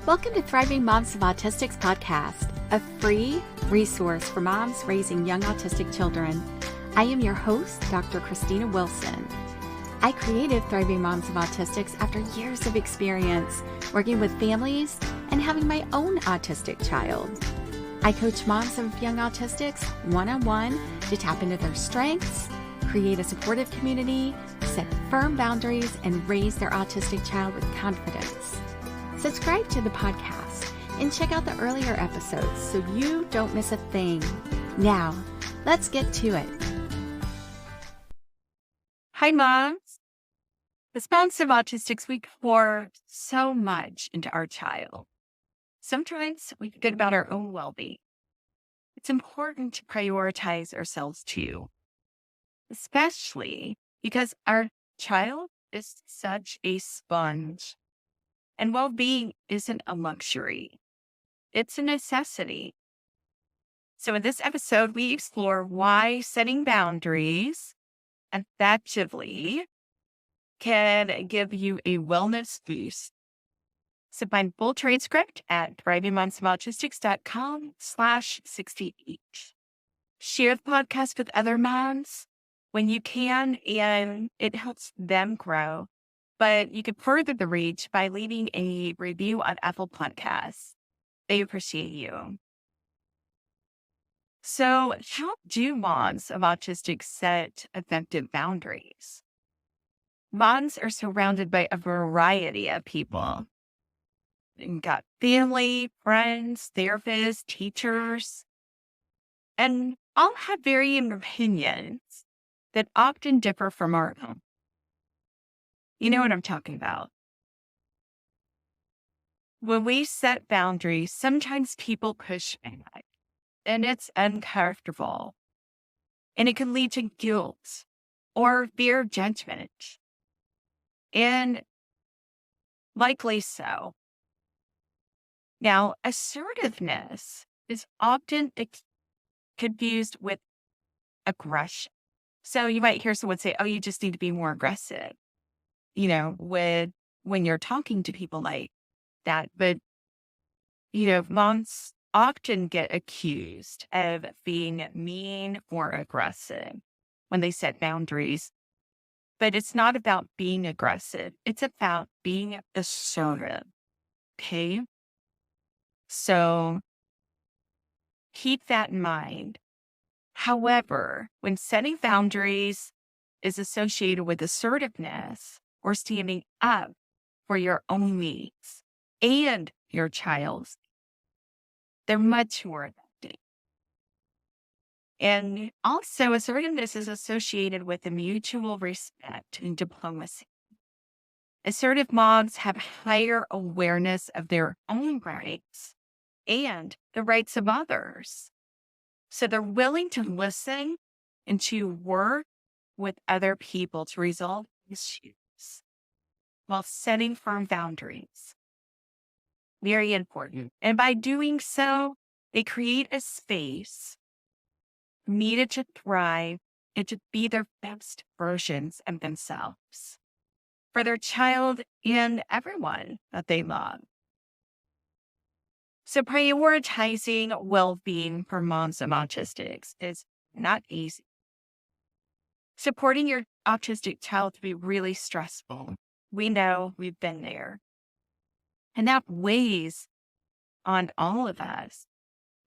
Welcome to Thriving Moms of Autistics podcast, a free resource for moms raising young autistic children. I am your host, Dr. Christina Wilson. I created Thriving Moms of Autistics after years of experience working with families and having my own autistic child. I coach moms of young autistics one-on-one to tap into their strengths, create a supportive community, set firm boundaries, and raise their autistic child with confidence. Subscribe to the podcast and check out the earlier episodes so you don't miss a thing. Now, let's get to it. Hi, moms. As moms of autistics, we pour so much into our child. Sometimes we forget about our own well-being. It's important to prioritize ourselves too, especially because our child is such a sponge. And well-being isn't a luxury. It's a necessity. So in this episode, we explore why setting boundaries effectively can give you a wellness boost. So find full transcript at thrivingmomsofautistics.com/68. Share the podcast with other moms when you can, and it helps them grow. But you can further the reach by leaving a review on Apple Podcasts. They appreciate you. So how do moms of autistics set effective boundaries? Moms are surrounded by a variety of people. You've got family, friends, therapists, teachers, and all have varying opinions that often differ from our own. You know what I'm talking about. When we set boundaries, sometimes people push back, and it's uncomfortable. And it can lead to guilt or fear of judgment. And likely so. Now, assertiveness is often confused with aggression. So you might hear someone say, oh, you just need to be more aggressive. When you're talking to people like that. But, moms often get accused of being mean or aggressive when they set boundaries. But it's not about being aggressive. It's about being assertive. Okay? So keep that in mind. However, when setting boundaries is associated with assertiveness, or standing up for your own needs and your child's, they're much more effective. And also, assertiveness is associated with a mutual respect and diplomacy. Assertive moms have higher awareness of their own rights and the rights of others. So they're willing to listen and to work with other people to resolve issues while setting firm boundaries. Very important. And by doing so, they create a space needed to thrive and to be their best versions of themselves for their child and everyone that they love. So prioritizing well-being for moms of autistics is not easy. Supporting your autistic child can be really stressful. We know, we've been there. And that weighs on all of us.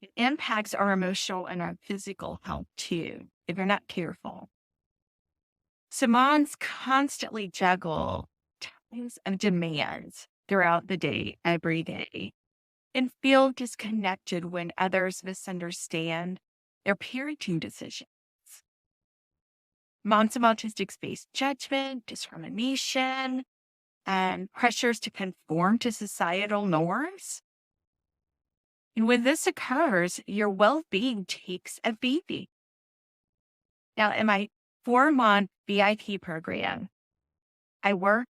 It impacts our emotional and our physical health too, if you're not careful. So moms constantly juggle tons of demands throughout the day, every day, and feel disconnected when others misunderstand their parenting decisions. Moms of autistics face judgment, discrimination, and pressures to conform to societal norms. And when this occurs, your well-being takes a beating. Now, in my 4-month VIP program, I work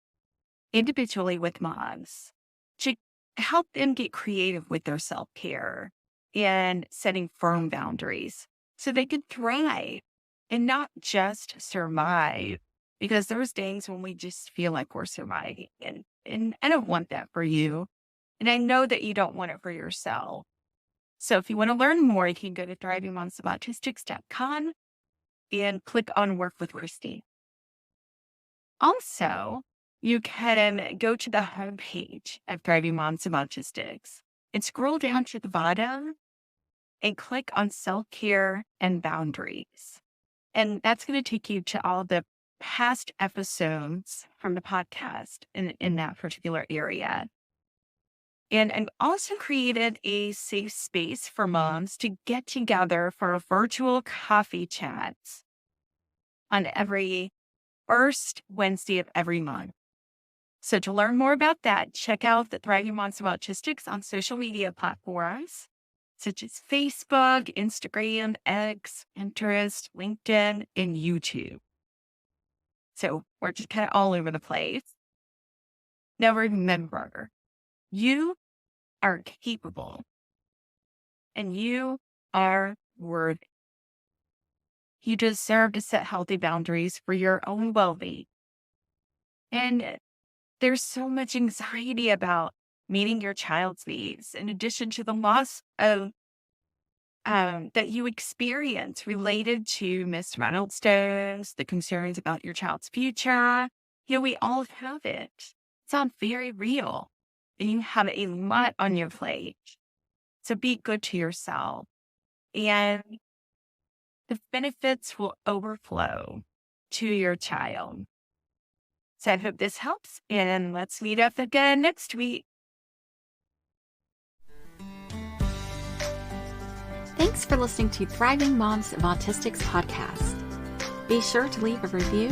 individually with moms to help them get creative with their self-care and setting firm boundaries so they can thrive and not just survive. Because there's days when we just feel like we're surviving. And I don't want that for you. And I know that you don't want it for yourself. So if you want to learn more, you can go to thrivingmomsofAutistics.com and click on Work with Christy. Also, you can go to the homepage of Thriving Moms of Autistics and scroll down to the bottom and click on Self-Care and Boundaries. And that's going to take you to all the past episodes from the podcast in that particular area. And I've also created a safe space for moms to get together for a virtual coffee chat on every first Wednesday of every month. So to learn more about that, check out the Thriving Moms of Autistics on social media platforms such as Facebook, Instagram, X, Pinterest, LinkedIn, and YouTube. So we're just kind of all over the place. Now remember, you are capable and you are worthy. You deserve to set healthy boundaries for your own well-being. And there's so much anxiety about meeting your child's needs, in addition to the loss of that you experience related to missed milestones, the concerns about your child's future. We all have it. It's all very real. And you have a lot on your plate. So be good to yourself. And the benefits will overflow to your child. So I hope this helps. And let's meet up again next week. Thanks for listening to Thriving Moms of Autistics podcast. Be sure to leave a review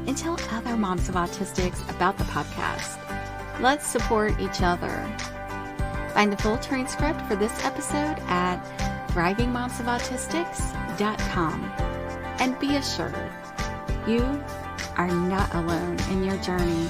and tell other moms of autistics about the podcast. Let's support each other. Find the full transcript for this episode at thrivingmomsofautistics.com. And be assured, you are not alone in your journey.